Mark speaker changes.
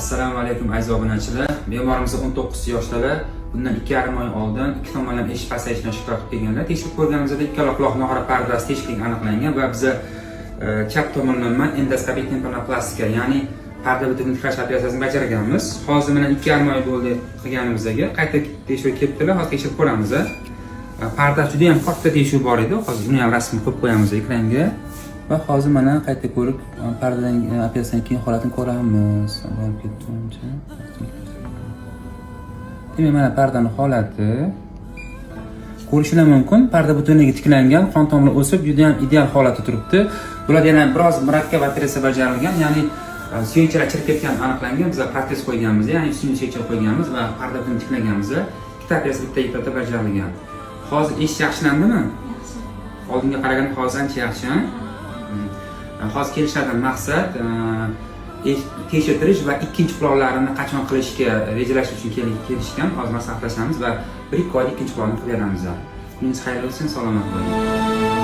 Speaker 1: Assalomu alaykum aziz obunachilar. Bemorimiz 19 yoshdalar. Bundan 2,5 oy oldin ikki tomonlama eshik pasayishidan shikoyat qilganlar. Tekshirib ko'rganimizda ikkala quloq mog'ora pardasi teshikligi aniqlangan va biz chap tomonlama endoskopik tempoplastika, ya'ni parda butun tiklash operatsiyasini bajarganmiz. Hozir mana 2,5 oy bo'ldi qilganimizga. Qayta tekshiruv kelibdilar, hozir tekshirib ko'ramiz. Parda juda ham katta tekshiruv bor edi. Hozir buni ham rasmini qo'yib qo'yamiz ekranga. Va hozir mana qayta ko'rib pardadan operatsiyadan keyin holatini ko'ramiz. Borib ketguncha. Demak, mana pardaning holati ko'rishingiz mumkin. Parda butunligi tiklangan, qon tomiri o'sib, juda ham ideal holatda turibdi. Bular yana biroz murakkab operatsiya bajarilgan, ya'ni suyunchalar chirib ketgani aniqlangan. Biz protez qo'yganmiz, ya'ni suyuncha qo'yganmiz va parda butun tiklaganmiz. Ikkita operatsiya bitta yigitda bajarilgan. Hozir eshik yaxshilandimi? Yaxshi. Oldinga qaraganda hozir ancha yaxshi. Hozir kelishlardan maqsad tekshirish va ikkinchi quloqlarini qachon qilishga rejalashtirish uchun kelishgan. Hozir maslahatlashamiz va 1-2 oyda ikkinchi quloqni qilib beramiz. Kuningiz xayr bo'lsin, salomat bo'ling.